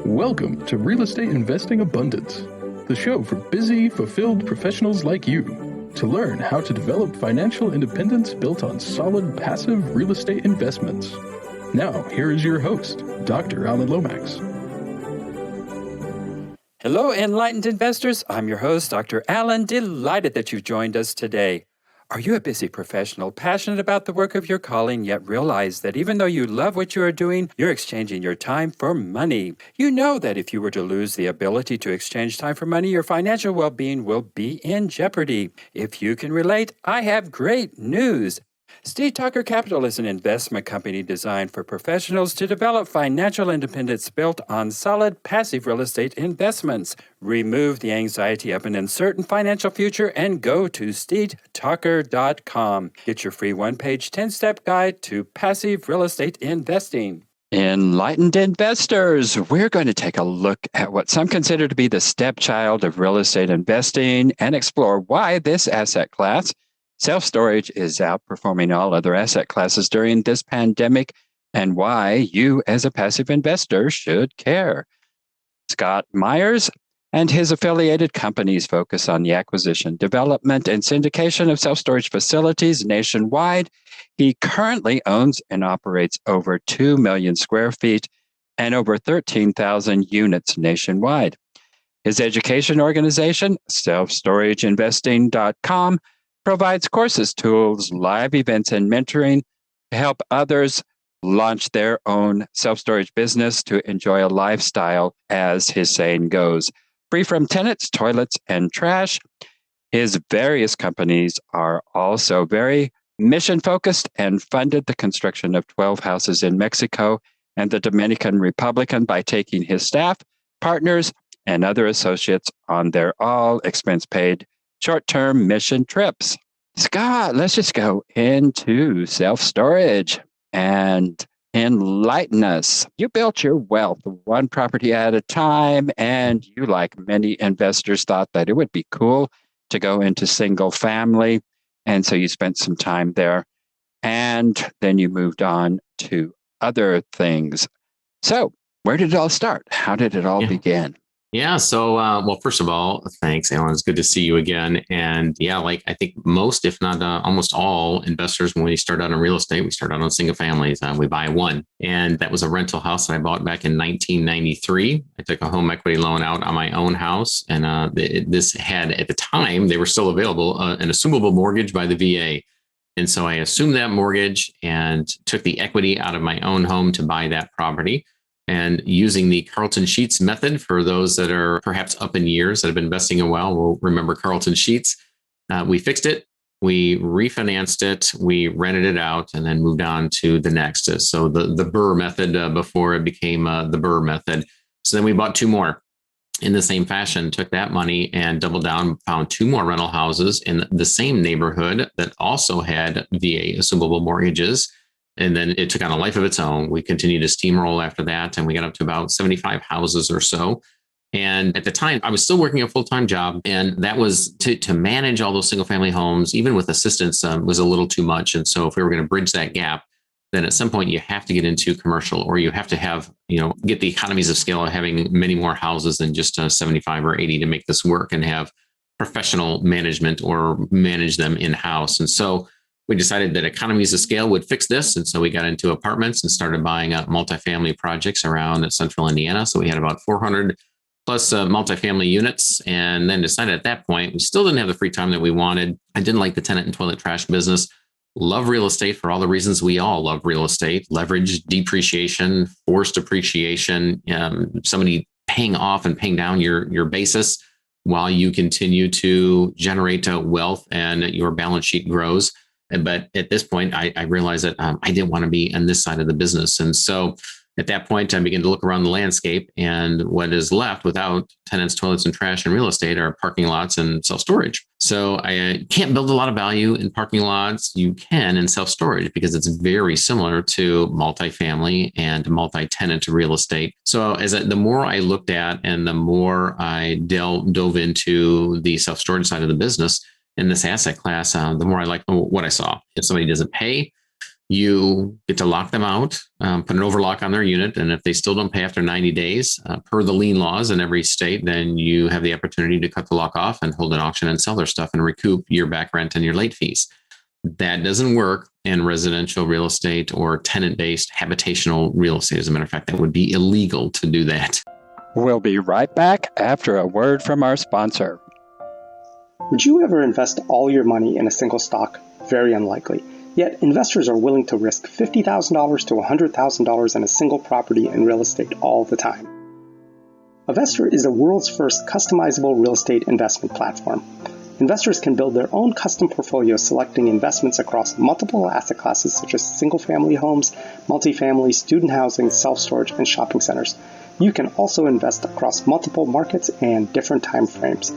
Welcome to Real Estate Investing Abundance, the show for busy, fulfilled professionals like you to learn how to develop financial independence built on solid, passive real estate investments. Now, here is your host, Dr. Alan Lomax. Hello, enlightened investors. I'm your host, Dr. Alan. Delighted that you've joined us today. Are you a busy professional, passionate about the work of your calling, yet realize that even though you love what you are doing, you're exchanging your time for money? You know that if you were to lose the ability to exchange time for money, your financial well-being will be in jeopardy. If you can relate, I have great news. Steed Tucker Capital is an investment company designed for professionals to develop financial independence built on solid, passive real estate investments. Remove the anxiety of an uncertain financial future and go to steedtucker.com. Get your free one-page 10-step guide to passive real estate investing. Enlightened investors, we're going to take a look at what some consider to be the stepchild of real estate investing and explore why this asset class, self-storage, is outperforming all other asset classes during this pandemic and why you as a passive investor should care. Scott Myers and his affiliated companies focus on the acquisition, development, and syndication of self-storage facilities nationwide. He currently owns and operates over 2 million square feet and over 13,000 units nationwide. His education organization, selfstorageinvesting.com, provides courses, tools, live events, and mentoring to help others launch their own self-storage business to enjoy a lifestyle, as his saying goes, free from tenants, toilets, and trash. His various companies are also very mission-focused and funded the construction of 12 houses in Mexico and the Dominican Republic by taking his staff, partners, and other associates on their all-expense-paid short-term mission trips. Scott, let's just go into self-storage and enlighten us. You built your wealth one property at a time, and you, like many investors, thought that it would be cool to go into single family. And so you spent some time there, and then you moved on to other things. So where did it all start? How did it all begin? Yeah. So, well, first of all, thanks, Alan. It's good to see you again. And yeah, like I think most, if not almost all investors, when we start out in real estate, we start out on single families. We buy one. And that was a rental house that I bought back in 1993. I took a home equity loan out on my own house. And this had, at the time, they were still available, an assumable mortgage by the VA. And so I assumed that mortgage and took the equity out of my own home to buy that property. And using the Carlton Sheets method, for those that are perhaps up in years that have been investing a while, will remember Carlton Sheets. We fixed it, we refinanced it, we rented it out, and then moved on to the next. So the Burr method before it became the Burr method. So then we bought two more in the same fashion, took that money and doubled down, found two more rental houses in the same neighborhood that also had VA assumable mortgages. And then it took on a life of its own. We continued to steamroll after that, and we got up to about 75 houses or so. And at the time, I was still working a full-time job, and that was to manage all those single-family homes, even with assistance, was a little too much. And so if we were going to bridge that gap, then at some point you have to get into commercial, or you have to have, get the economies of scale of having many more houses than just 75 or 80 to make this work and have professional management or manage them in-house. And so we decided that economies of scale would fix this. And so we got into apartments and started buying multifamily projects around central Indiana. So we had about 400 plus multifamily units, and then decided at that point, we still didn't have the free time that we wanted. I didn't like the tenant and toilet trash business. Love real estate for all the reasons we all love real estate: leverage, depreciation, forced appreciation, somebody paying off and paying down your basis while you continue to generate wealth and your balance sheet grows. But at this point, I realized that I didn't want to be on this side of the business. And so at that point, I began to look around the landscape, and what is left without tenants, toilets, and trash in real estate are parking lots and self-storage. So I can't build a lot of value in parking lots. You can in self-storage because it's very similar to multifamily and multi-tenant real estate. So the more I looked at and the more I dove into the self-storage side of the business in this asset class, the more I liked what I saw. If somebody doesn't pay, You get to lock them out, put an overlock on their unit. And if they still don't pay after 90 days, per the lien laws in every state, then you have the opportunity to cut the lock off and hold an auction and sell their stuff and recoup your back rent and your late fees. That doesn't work in residential real estate or tenant-based habitational real estate. As a matter of fact, that would be illegal to do that. We'll be right back after a word from our sponsor. Would you ever invest all your money in a single stock? Very unlikely. Yet investors are willing to risk $50,000 to $100,000 in a single property in real estate all the time. Avestor is the world's first customizable real estate investment platform. Investors can build their own custom portfolio selecting investments across multiple asset classes such as single-family homes, multifamily, student housing, self-storage, and shopping centers. You can also invest across multiple markets and different time frames.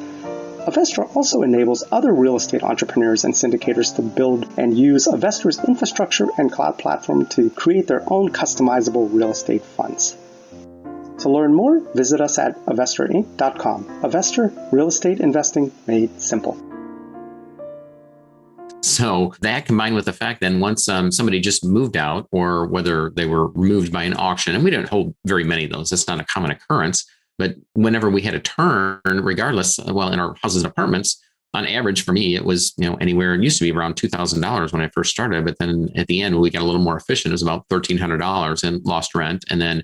Avestor also enables other real estate entrepreneurs and syndicators to build and use Avestor's infrastructure and cloud platform to create their own customizable real estate funds. To learn more, visit us at avestorinc.com. Avestor, real estate investing made simple. So that combined with the fact then once somebody just moved out, or whether they were removed by an auction, and we don't hold very many of those, that's not a common occurrence. But whenever we had a turn, regardless, well, in our houses and apartments, on average for me, it was, anywhere, it used to be around $2,000 when I first started. But then at the end, we got a little more efficient. It was about $1,300 in lost rent. And then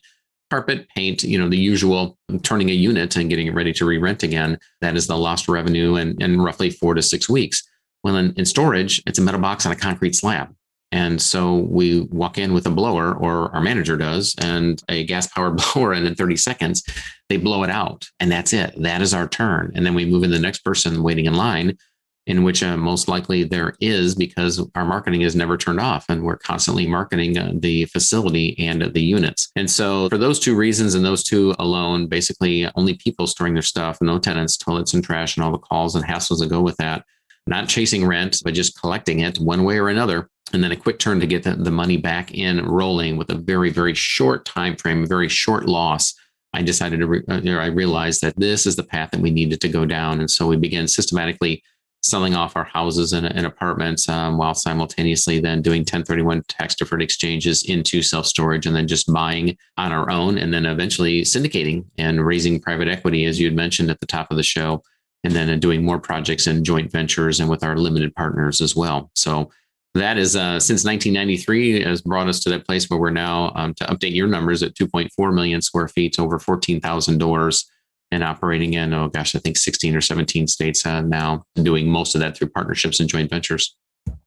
carpet, paint, the usual turning a unit and getting it ready to re-rent again. That is the lost revenue in roughly 4 to 6 weeks. Well, in storage, it's a metal box on a concrete slab. And so we walk in with a blower, or our manager does, and a gas-powered blower, and in 30 seconds, they blow it out. And that's it. That is our turn. And then we move in the next person waiting in line, in which most likely there is, because our marketing is never turned off and we're constantly marketing the facility and the units. And so for those two reasons and those two alone, basically only people storing their stuff, no tenants, toilets and trash and all the calls and hassles that go with that, not chasing rent, but just collecting it one way or another. And then a quick turn to get the money back in rolling with a very, very short time frame, a very short loss. I decided I realized that this is the path that we needed to go down. And so we began systematically selling off our houses and apartments while simultaneously then doing 1031 tax deferred exchanges into self-storage, and then just buying on our own, and then eventually syndicating and raising private equity, as you had mentioned at the top of the show, and then doing more projects and joint ventures and with our limited partners as well. So that is since 1993 has brought us to that place where we're now, to update your numbers, at 2.4 million square feet, over 14,000 doors, and operating in, I think 16 or 17 states now, doing most of that through partnerships and joint ventures.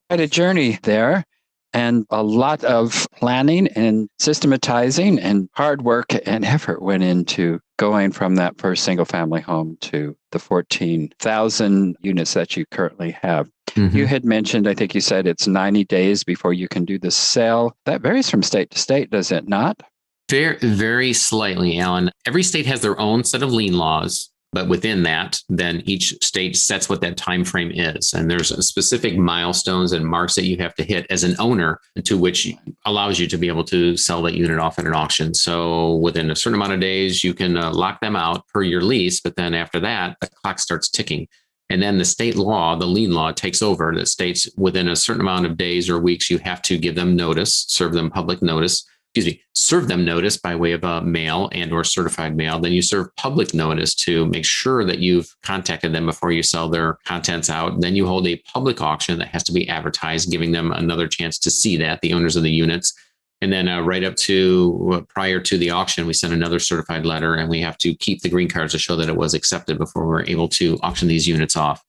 Quite a journey there, and a lot of planning and systematizing and hard work and effort went into going from that first single family home to the 14,000 units that you currently have. Mm-hmm. You had mentioned, I think you said it's 90 days before you can do the sale. That varies from state to state, does it not? Very, very slightly, Alan. Every state has their own set of lien laws, but within that, then each state sets what that time frame is. And there's specific milestones and marks that you have to hit as an owner, to which allows you to be able to sell that unit off at an auction. So within a certain amount of days, you can lock them out per your lease. But then after that, the clock starts ticking. And then the state law, the lien law, takes over. That states within a certain amount of days or weeks, you have to give them notice, serve them notice by way of mail and or certified mail. Then you serve public notice to make sure that you've contacted them before you sell their contents out. Then you hold a public auction that has to be advertised, giving them another chance to see that, the owners of the units. And then right up to prior to the auction, we send another certified letter, and we have to keep the green cards to show that it was accepted before we're able to auction these units off.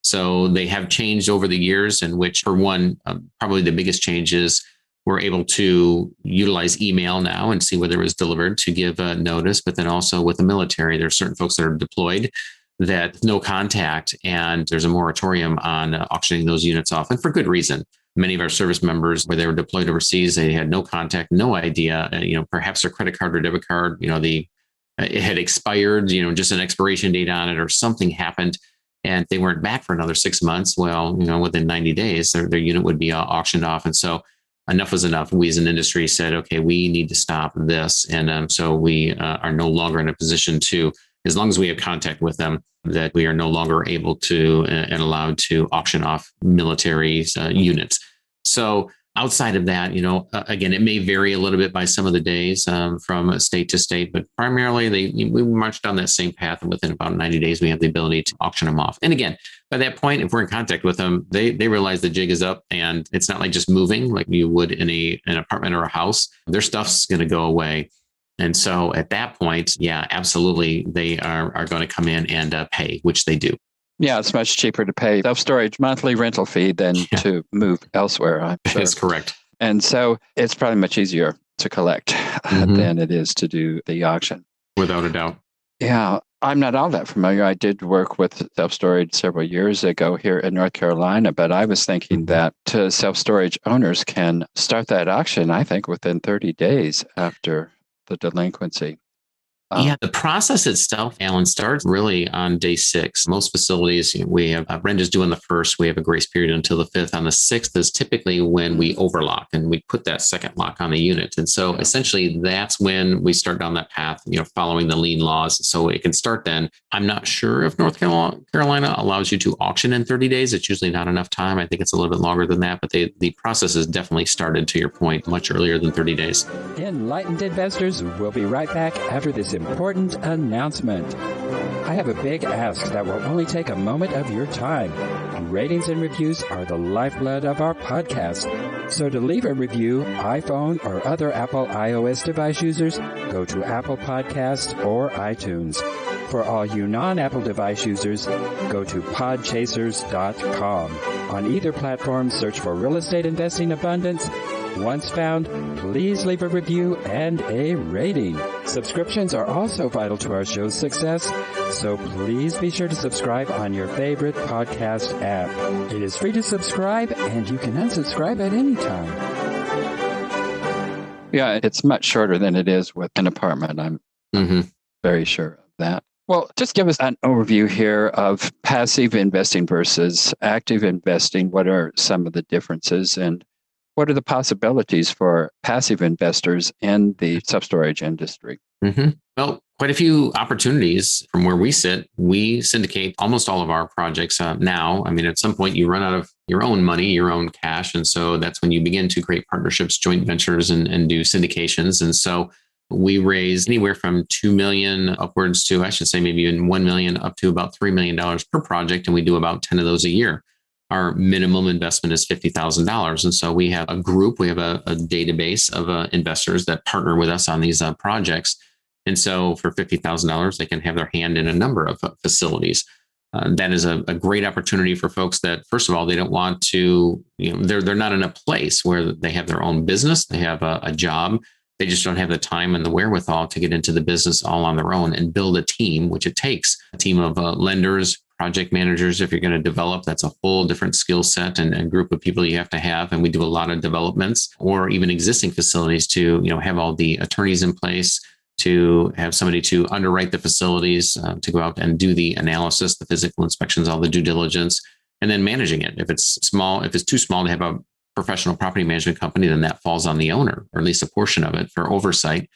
So they have changed over the years, in which, for one, probably the biggest change is we're able to utilize email now and see whether it was delivered to give notice. But then also with the military, there are certain folks that are deployed that no contact, and there's a moratorium on auctioning those units off, and for good reason. Many of our service members, where they were deployed overseas, they had no contact, no idea, perhaps their credit card or debit card, it had expired, just an expiration date on it, or something happened, and they weren't back for another 6 months. Well, within 90 days, their unit would be auctioned off. And so enough was enough. We as an industry said, okay, we need to stop this. And so we are no longer in a position to, as long as we have contact with them, that we are no longer able to and allowed to auction off military units. So Outside of that, again, it may vary a little bit by some of the days from state to state, but primarily we march down that same path, and within about 90 days, we have the ability to auction them off. And again, by that point, if we're in contact with them, they realize the jig is up, and it's not like just moving like you would in an apartment or a house. Their stuff's going to go away. And so at that point, yeah, absolutely, they are going to come in and pay, which they do. Yeah, it's much cheaper to pay self-storage monthly rental fee than to move elsewhere, I'm sure. That's correct. And so it's probably much easier to collect than it is to do the auction. Without a doubt. Yeah, I'm not all that familiar. I did work with self-storage several years ago here in North Carolina, but I was thinking that self-storage owners can start that auction, I think, within 30 days after the delinquency. Yeah, the process itself, Alan, starts really on day 6. Most facilities, we have rent is due on the 1st. We have a grace period until the 5th. On the 6th is typically when we overlock and we put that second lock on the unit. And so essentially that's when we start down that path, following the lien laws. So it can start then. I'm not sure if North Carolina allows you to auction in 30 days. It's usually not enough time. I think it's a little bit longer than that, but the process has definitely started, to your point, much earlier than 30 days. Enlightened investors, we'll be right back after this important announcement. I have a big ask that will only take a moment of your time. Ratings and reviews are the lifeblood of our podcast. So to leave a review, iPhone or other Apple iOS device users, go to Apple Podcasts or iTunes. For all you non-Apple device users, go to podchasers.com. On either platform, search for Real Estate Investing Abundance. Once found, please leave a review and a rating. Subscriptions are also vital to our show's success, so please be sure to subscribe on your favorite podcast app. It is free to subscribe, and you can unsubscribe at any time. Yeah, it's much shorter than it is with an apartment. I'm very sure of that. Well, just give us an overview here of passive investing versus active investing. What are some of the differences, and what are the possibilities for passive investors in the self-storage industry? Well, quite a few opportunities from where we sit. We syndicate almost all of our projects now. I mean, at some point you run out of your own money, your own cash. And so that's when you begin to create partnerships, joint ventures, and do syndications. And so we raise anywhere from $2 million upwards to, I should say, maybe even $1 million up to about $3 million per project. And we do about 10 of those a year. Our minimum investment is $50,000. And so we have a group, we have a database of investors that partner with us on these projects. And so for $50,000, they can have their hand in a number of facilities. That is a great opportunity for folks that, first of all, they don't want to, they're not in a place where they have their own business, they have a job. They just don't have the time and the wherewithal to get into the business all on their own and build a team, which it takes a team of lenders, project managers. If you're going to develop, that's a whole different skill set and group of people you have to have. And we do a lot of developments or even existing facilities to, have all the attorneys in place, to have somebody to underwrite the facilities, to go out and do the analysis, the physical inspections, all the due diligence, and then managing it. If it's small, if it's too small to have a professional property management company, then that falls on the owner, or at least a portion of it, for oversight.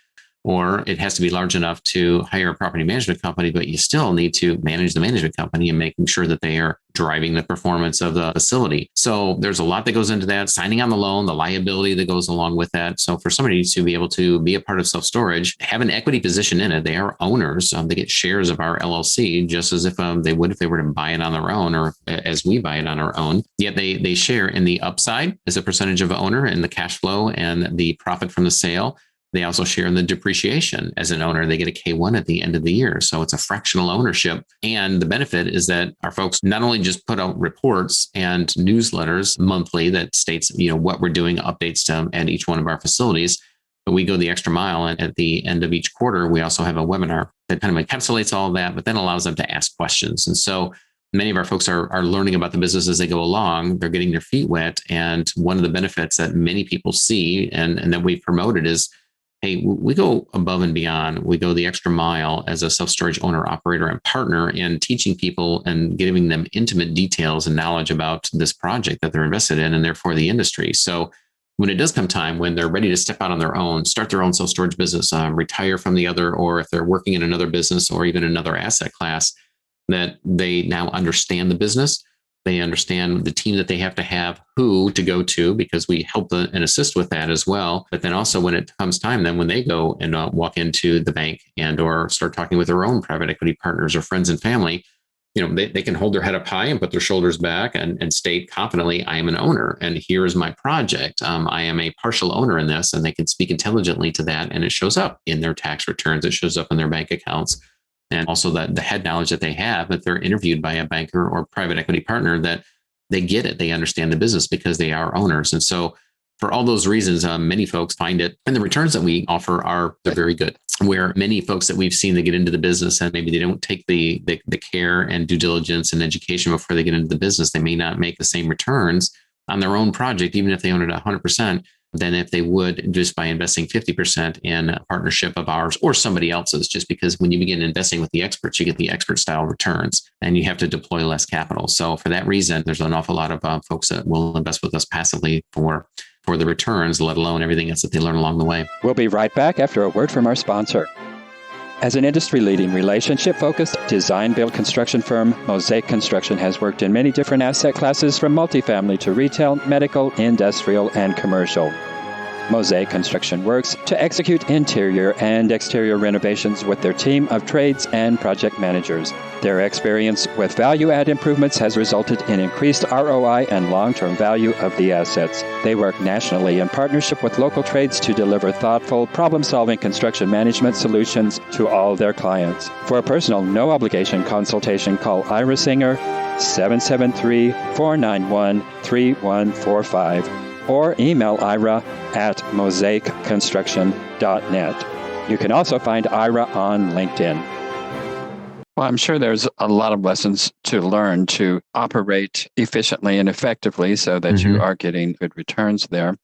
Or it has to be large enough to hire a property management company, but you still need to manage the management company and making sure that they are driving the performance of the facility. So there's a lot that goes into that, signing on the loan, the liability that goes along with that. So for somebody to be able to be a part of self-storage, have an equity position in it, they are owners. They get shares of our LLC, just as if they would if they were to buy it on their own, or as we buy it on our own. Yet they share in the upside as a percentage of owner and the cash flow and the profit from the sale. They also share in the depreciation as an owner. They get a K1 at the end of the year. So it's a fractional ownership. And the benefit is that our folks not only just put out reports and newsletters monthly that states, what we're doing, updates at each one of our facilities, but we go the extra mile. And at the end of each quarter, we also have a webinar that kind of encapsulates all of that, but then allows them to ask questions. And so many of our folks are learning about the business as they go along. They're getting their feet wet. And one of the benefits that many people see and that we've promoted is, hey, we go above and beyond. We go the extra mile as a self-storage owner, operator, and partner in teaching people and giving them intimate details and knowledge about this project that they're invested in, and therefore the industry. So when it does come time, when they're ready to step out on their own, start their own self-storage business, retire from the other, or if they're working in another business or even another asset class, that they now understand the business, They understand the team that they have to have, who to go to, because we help and assist with that as well. But then also when it comes time, then when they go and walk into the bank and or start talking with their own private equity partners or friends and family, they can hold their head up high and put their shoulders back and state confidently, I am an owner and here is my project. I am a partial owner in this, and they can speak intelligently to that. And it shows up in their tax returns. It shows up in their bank accounts. And also that the head knowledge that they have, that they're interviewed by a banker or private equity partner, that they get it. They understand the business because they are owners. And so for all those reasons, many folks find it, and the returns that we offer they're very good. Where many folks that we've seen that get into the business and maybe they don't take the care and due diligence and education before they get into the business, they may not make the same returns on their own project, even if they own it 100%, than if they would just by investing 50% in a partnership of ours or somebody else's, just because when you begin investing with the experts, you get the expert style returns and you have to deploy less capital. So for that reason, there's an awful lot of folks that will invest with us passively for the returns, let alone everything else that they learn along the way. We'll be right back after a word from our sponsor. As an industry-leading, relationship-focused, design-build construction firm, Mosaic Construction has worked in many different asset classes from multifamily to retail, medical, industrial, and commercial. Mosaic Construction works to execute interior and exterior renovations with their team of trades and project managers. Their experience with value-add improvements has resulted in increased ROI and long-term value of the assets. They work nationally in partnership with local trades to deliver thoughtful, problem-solving construction management solutions to all their clients. For a personal, no-obligation consultation, call Ira Singer, 773-491-3145. or email Ira at mosaicconstruction.net. You can also find Ira on LinkedIn. Well, I'm sure there's a lot of lessons to learn to operate efficiently and effectively so that you are getting good returns there.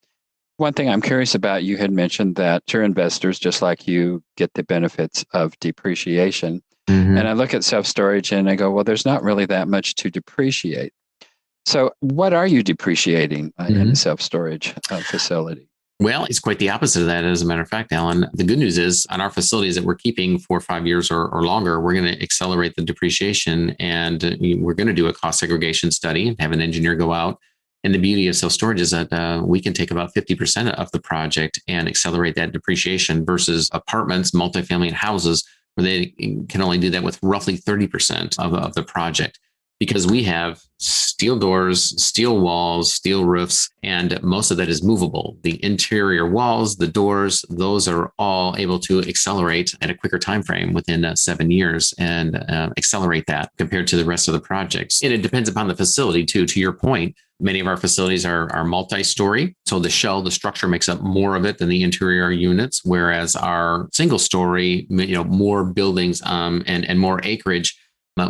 One thing I'm curious about, you had mentioned that your investors, just like you, get the benefits of depreciation. And I look at self-storage and I go, well, there's not really that much to depreciate. So what are you depreciating in a self-storage facility? Well, it's quite the opposite of that. As a matter of fact, Alan, the good news is on our facilities that we're keeping for 5 years or longer, we're going to accelerate the depreciation, and we're going to do a cost segregation study, have an engineer go out. And the beauty of self-storage is that we can take about 50% of the project and accelerate that depreciation versus apartments, multifamily, and houses, where they can only do that with roughly 30% of the project. Because we have steel doors, steel walls, steel roofs, and most of that is movable. The interior walls, the doors, those are all able to accelerate at a quicker time frame within 7 years and accelerate that compared to the rest of the projects. And it depends upon the facility too. To your point, many of our facilities are multi-story. So the shell, the structure makes up more of it than the interior units, whereas our single story, more buildings and more acreage,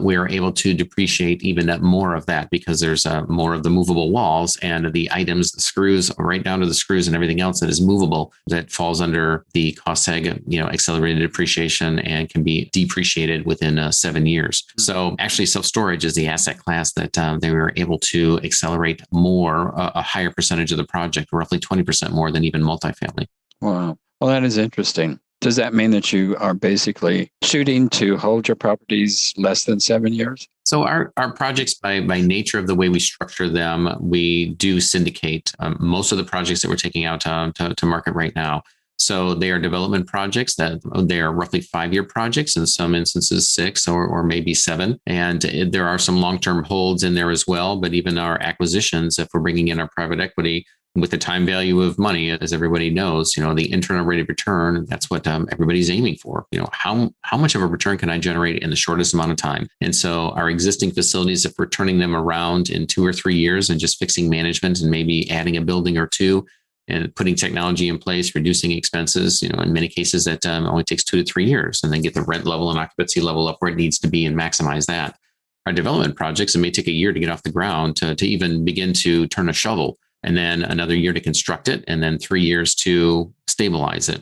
we are able to depreciate even more of that because there's more of the movable walls and the items, the screws, right down to the screws and everything else that is movable that falls under the cost seg, accelerated depreciation and can be depreciated within 7 years. So actually self-storage is the asset class that they were able to accelerate more, a higher percentage of the project, roughly 20% more than even multifamily. Wow. Well, that is interesting. Does that mean that you are basically shooting to hold your properties less than 7 years? So our projects, by nature of the way we structure them, we do syndicate most of the projects that we're taking out to market right now. So they are development projects that they are roughly 5-year projects, in some instances 6 or maybe 7. And there are some long-term holds in there as well. But even our acquisitions, if we're bringing in our private equity, with the time value of money, as everybody knows, the internal rate of return, that's what everybody's aiming for. How much of a return can I generate in the shortest amount of time? And so our existing facilities, if we're turning them around in 2 or 3 years and just fixing management and maybe adding a building or two and putting technology in place, reducing expenses, in many cases that only takes 2 to 3 years, and then get the rent level and occupancy level up where it needs to be and maximize that. Our development projects, it may take a year to get off the ground to even begin to turn a shovel, and then another year to construct it, and then 3 years to stabilize it.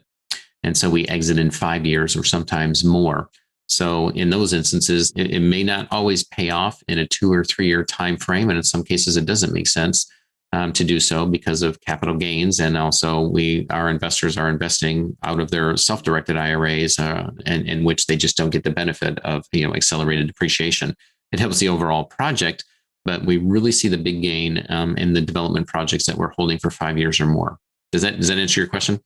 And so we exit in 5 years or sometimes more. So in those instances, it may not always pay off in a 2 or 3 year time frame. And in some cases, it doesn't make sense to do so because of capital gains. And also our investors are investing out of their self-directed IRAs in which they just don't get the benefit of accelerated depreciation. It helps the overall project, but we really see the big gain in the development projects that we're holding for 5 years or more. Does that answer your question?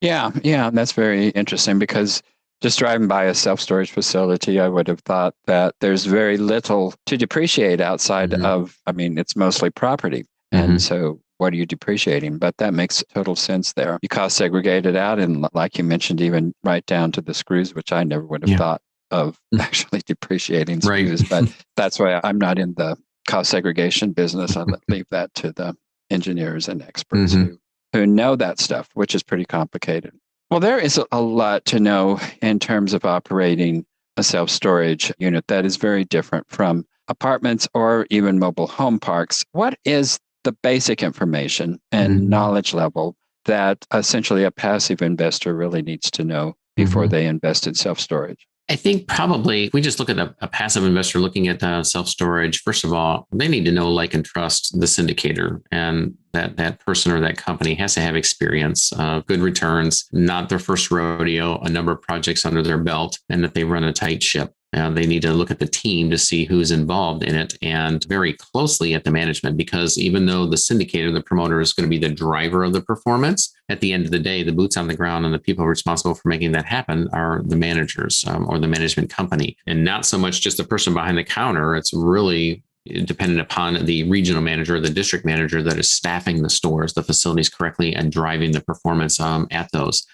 Yeah, that's very interesting because just driving by a self-storage facility, I would have thought that there's very little to depreciate outside of, it's mostly property. And so what are you depreciating? But that makes total sense there. You cost segregate it out, and like you mentioned, even right down to the screws, which I never would have thought of actually depreciating screws. But that's why I'm not in the cost segregation business. I leave that to the engineers and experts who know that stuff, which is pretty complicated. Well, there is a lot to know in terms of operating a self-storage unit that is very different from apartments or even mobile home parks. What is the basic information and knowledge level that essentially a passive investor really needs to know before they invest in self-storage? I think probably if we just look at a passive investor looking at self-storage, first of all, they need to know, like, and trust the syndicator, and that person or that company has to have experience, good returns, not their first rodeo, a number of projects under their belt, and that they run a tight ship. They need to look at the team to see who's involved in it and very closely at the management, because even though the syndicator, the promoter, is going to be the driver of the performance, at the end of the day, the boots on the ground and the people responsible for making that happen are the managers or the management company, and not so much just the person behind the counter. It's really dependent upon the regional manager, the district manager that is staffing the stores, the facilities correctly, and driving the performance at those.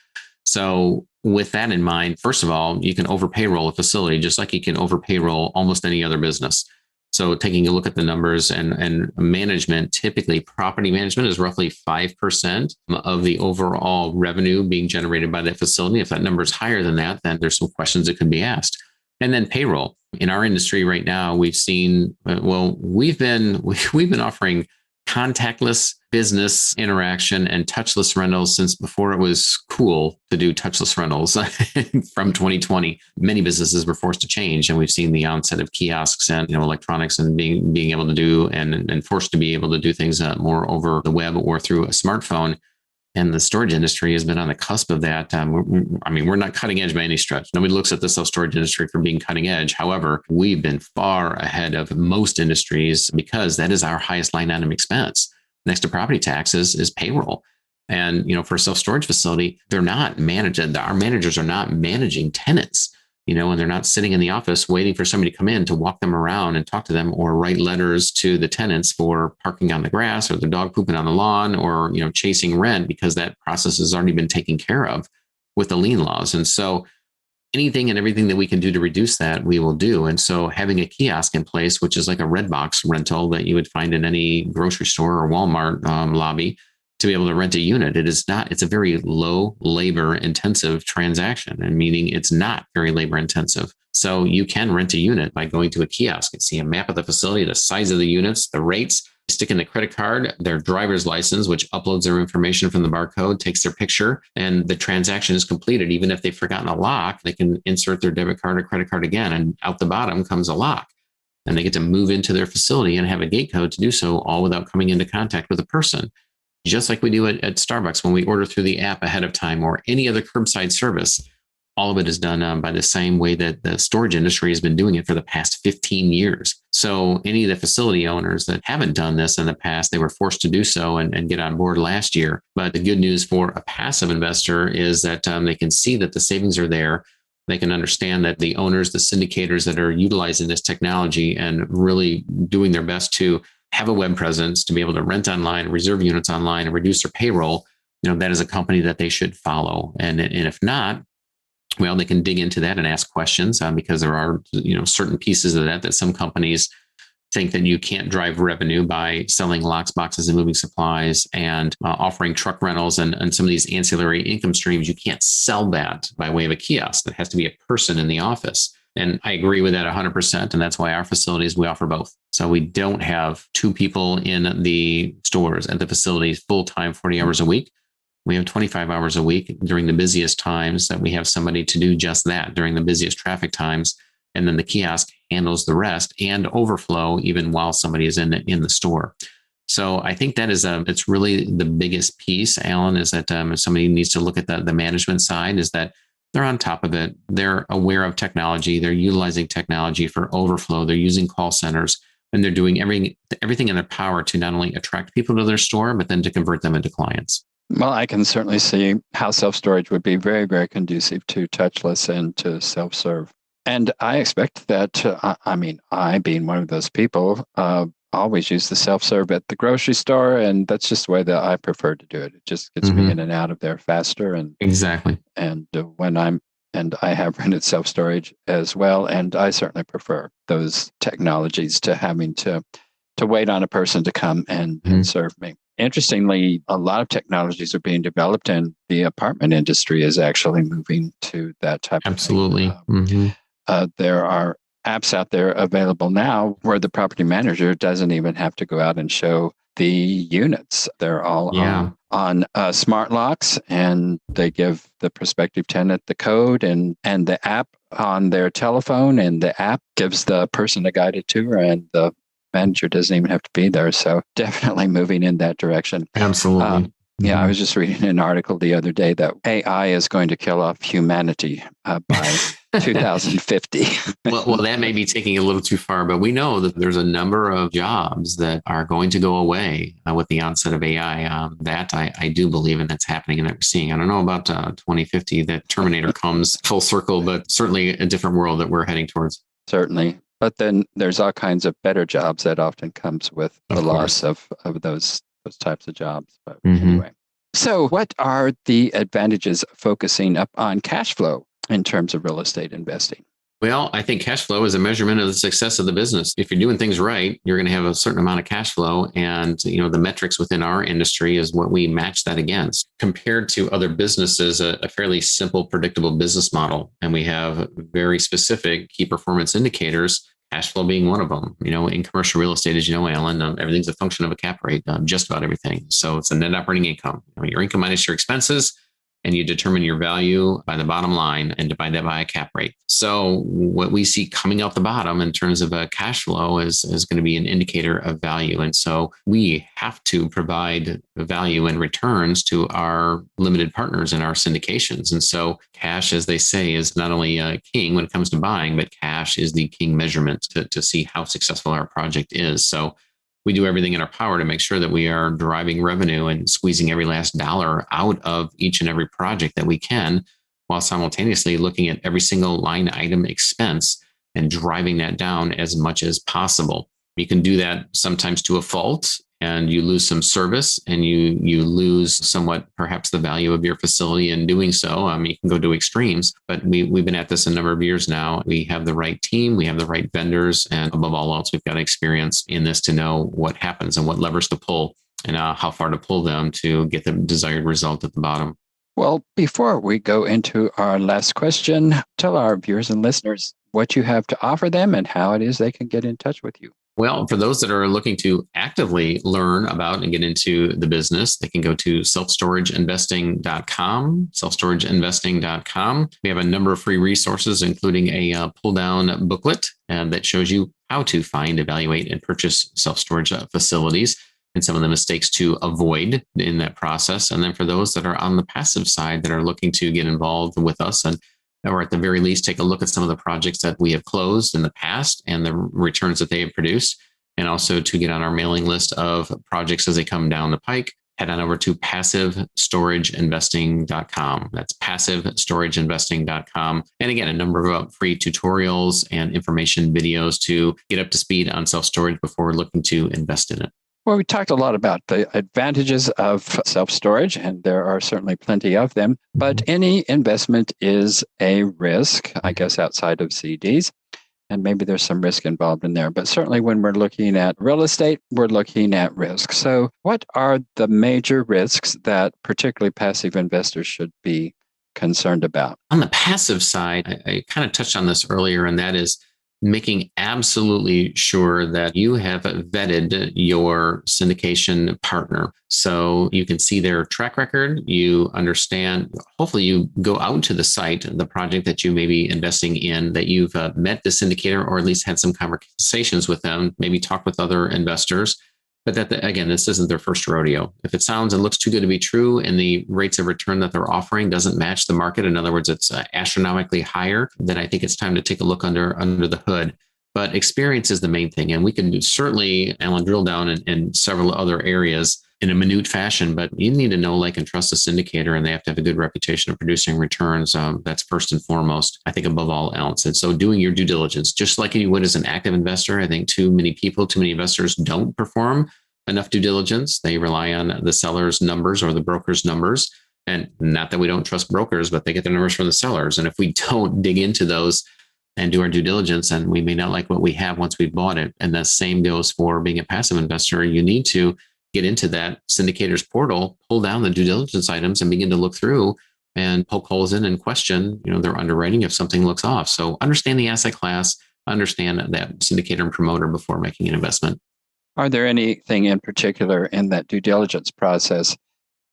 So with that in mind, first of all, you can over payroll a facility just like you can over payroll almost any other business. So taking a look at the numbers and management, typically property management is roughly 5% of the overall revenue being generated by that facility. If that number is higher than that, then there's some questions that could be asked. And then payroll. In our industry right now, we've seen, we've been offering contactless business interaction and touchless rentals since before it was cool to do touchless rentals from 2020. Many businesses were forced to change, and we've seen the onset of kiosks and electronics and being able to do and forced to be able to do things more over the web or through a smartphone. And the storage industry has been on the cusp of that. We're not cutting edge by any stretch. Nobody looks at the self-storage industry for being cutting edge. However, we've been far ahead of most industries because that is our highest line item expense. Next to property taxes is payroll. And, for a self-storage facility, they're not managing, our managers are not managing tenants, and they're not sitting in the office waiting for somebody to come in to walk them around and talk to them or write letters to the tenants for parking on the grass or the dog pooping on the lawn or, chasing rent, because that process has already been taken care of with the lien laws. And so anything and everything that we can do to reduce that, we will do. And so having a kiosk in place, which is like a red box rental that you would find in any grocery store or Walmart lobby, to be able to rent a unit, it's a very low labor intensive transaction, and meaning it's not very labor intensive. So you can rent a unit by going to a kiosk and see a map of the facility, the size of the units, the rates, stick in the credit card, their driver's license, which uploads their information from the barcode, takes their picture, and the transaction is completed. Even if they've forgotten a lock, they can insert their debit card or credit card again, and out the bottom comes a lock. And they get to move into their facility and have a gate code to do so, all without coming into contact with a person. Just like we do at Starbucks when we order through the app ahead of time, or any other curbside service. All of it is done by the same way that the storage industry has been doing it for the past 15 years. So any of the facility owners that haven't done this in the past, they were forced to do so and get on board last year. But the good news for a passive investor is that they can see that the savings are there. They can understand that the owners, the syndicators that are utilizing this technology and really doing their best to have a web presence, to be able to rent online, reserve units online, and reduce their payroll, that is a company that they should follow. And if not, well, they can dig into that and ask questions because there are, certain pieces of that some companies think that you can't drive revenue by selling locks, boxes, and moving supplies and offering truck rentals and some of these ancillary income streams. You can't sell that by way of a kiosk. That has to be a person in the office. And I agree with that 100%. And that's why our facilities, we offer both. So we don't have two people in the stores at the facilities full-time, 40 hours a week. We have 25 hours a week during the busiest times that we have somebody to do just that during the busiest traffic times. And then the kiosk handles the rest and overflow even while somebody is in the store. So I think that is it's really the biggest piece, Alan, is that if somebody needs to look at the management side, is that they're on top of it. They're aware of technology. They're utilizing technology for overflow. They're using call centers. And they're doing everything in their power to not only attract people to their store, but then to convert them into clients. Well, I can certainly see how self-storage would be very, very conducive to touchless and to self-serve. And I expect that, I being one of those people, always use the self-serve at the grocery store. And that's just the way that I prefer to do it. It just gets me in and out of there faster. And exactly. And I have rented self-storage as well. And I certainly prefer those technologies to having to wait on a person to come and serve me. Interestingly, a lot of technologies are being developed, and the apartment industry is actually moving to that type Absolutely. of thing. There are apps out there available now where the property manager doesn't even have to go out and show the units. They're all on smart locks, and they give the prospective tenant the code and the app on their telephone, and the app gives the person a guided tour, and the manager doesn't even have to be there. So definitely moving in that direction. Absolutely. I was just reading an article the other day that AI is going to kill off humanity by 2050. well, that may be taking it a little too far, but we know that there's a number of jobs that are going to go away with the onset of AI. That I do believe, and that's happening and that we're seeing. I don't know about 2050, that Terminator comes full circle, but certainly a different world that we're heading towards. Certainly. But then there's all kinds of better jobs that often comes with the loss of those types of jobs. But anyway. So what are the advantages of focusing up on cash flow in terms of real estate investing? Well, I think cash flow is a measurement of the success of the business. If you're doing things right, you're going to have a certain amount of cash flow. And, the metrics within our industry is what we match that against. Compared to other businesses, a fairly simple, predictable business model. And we have very specific key performance indicators, cash flow being one of them. In commercial real estate, as you know, Alan, everything's a function of a cap rate, just about everything. So it's a net operating income. Your income minus your expenses, and you determine your value by the bottom line and divide that by a cap rate. So what we see coming out the bottom in terms of a cash flow is going to be an indicator of value. And so we have to provide value and returns to our limited partners in our syndications. And so cash, as they say, is not only king when it comes to buying, but cash is the king measurement to see how successful our project is. So we do everything in our power to make sure that we are deriving revenue and squeezing every last dollar out of each and every project that we can, while simultaneously looking at every single line item expense and driving that down as much as possible. You can do that sometimes to a fault, and you lose some service, and you lose somewhat perhaps the value of your facility in doing so. You can go to extremes, but we've been at this a number of years now. We have the right team, we have the right vendors, and above all else, we've got experience in this to know what happens and what levers to pull and how far to pull them to get the desired result at the bottom. Well, before we go into our last question, tell our viewers and listeners what you have to offer them and how it is they can get in touch with you. Well, for those that are looking to actively learn about and get into the business, they can go to selfstorageinvesting.com, selfstorageinvesting.com. We have a number of free resources, including a pull-down booklet that shows you how to find, evaluate, and purchase self-storage facilities and some of the mistakes to avoid in that process. And then for those that are on the passive side that are looking to get involved with us or at the very least, take a look at some of the projects that we have closed in the past and the returns that they have produced, and also to get on our mailing list of projects as they come down the pike, head on over to passivestorageinvesting.com. That's passivestorageinvesting.com. And again, a number of free tutorials and information videos to get up to speed on self-storage before looking to invest in it. Well, we talked a lot about the advantages of self-storage, and there are certainly plenty of them. But any investment is a risk, I guess, outside of CDs. And maybe there's some risk involved in there. But certainly when we're looking at real estate, we're looking at risk. So what are the major risks that particularly passive investors should be concerned about? On the passive side, I kind of touched on this earlier, and that is making absolutely sure that you have vetted your syndication partner. So you can see their track record, you understand, hopefully you go out to the site, the project that you may be investing in, that you've met the syndicator or at least had some conversations with them, maybe talk with other investors. But again, this isn't their first rodeo. If it sounds and looks too good to be true and the rates of return that they're offering doesn't match the market, in other words, it's astronomically higher, then I think it's time to take a look under the hood. But experience is the main thing. And we can certainly, Alan, drill down in several other areas in a minute fashion, but you need to know, like, and trust a syndicator, and they have to have a good reputation of producing returns. That's first and foremost, I think, above all else. And so doing your due diligence, just like you would as an active investor. I think too many investors don't perform enough due diligence. They rely on the seller's numbers or the broker's numbers. And not that we don't trust brokers, but they get their numbers from the sellers. And if we don't dig into those and do our due diligence, and we may not like what we have once we've bought it. And the same goes for being a passive investor. You need to get into that syndicator's portal, pull down the due diligence items and begin to look through and poke holes in and question, their underwriting if something looks off. So understand the asset class, understand that syndicator and promoter before making an investment. Are there anything in particular in that due diligence process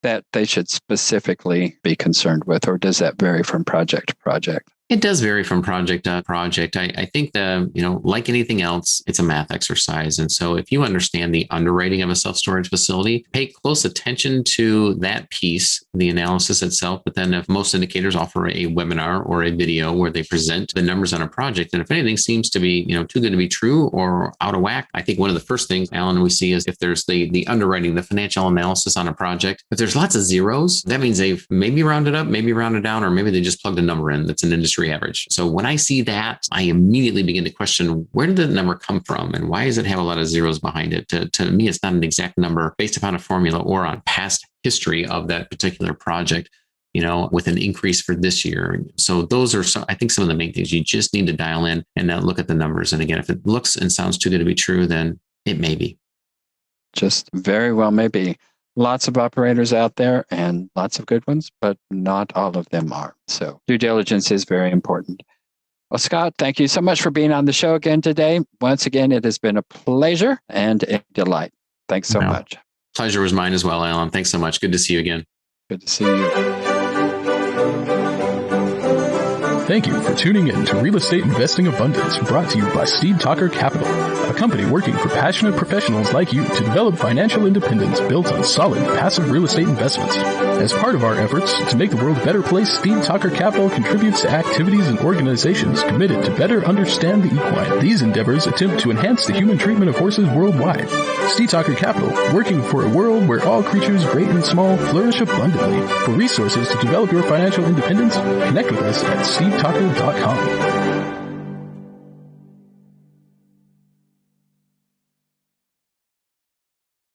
that they should specifically be concerned with, or does that vary from project to project? It does vary from project to project. I think that, like anything else, it's a math exercise. And so if you understand the underwriting of a self-storage facility, pay close attention to that piece, the analysis itself. But then if most indicators offer a webinar or a video where they present the numbers on a project, and if anything seems to be, too good to be true or out of whack, I think one of the first things, Alan, we see is if there's the underwriting, the financial analysis on a project, if there's lots of zeros, that means they've maybe rounded up, maybe rounded down, or maybe they just plugged a number in that's an industry average. So when I see that, I immediately begin to question, where did the number come from and why does it have a lot of zeros behind it? To me, it's not an exact number based upon a formula or on past history of that particular project, with an increase for this year. So those are, I think, some of the main things you just need to dial in and look at the numbers. And again, if it looks and sounds too good to be true, then it may be. Just very well may be. Lots of operators out there and lots of good ones, but not all of them are. So due diligence is very important. Well, Scott, thank you so much for being on the show again today. Once again, it has been a pleasure and a delight. Thanks so much. Pleasure was mine as well, Alan. Thanks so much. Good to see you again. Good to see you. Thank you for tuning in to Real Estate Investing Abundance, brought to you by Steve Talker Capital, a company working for passionate professionals like you to develop financial independence built on solid passive real estate investments. As part of our efforts to make the world a better place, Steve Talker Capital contributes to activities and organizations committed to better understand the equine. These endeavors attempt to enhance the human treatment of horses worldwide. Steve Talker Capital, working for a world where all creatures, great and small, flourish abundantly. For resources to develop your financial independence, connect with us at stevetalker.com.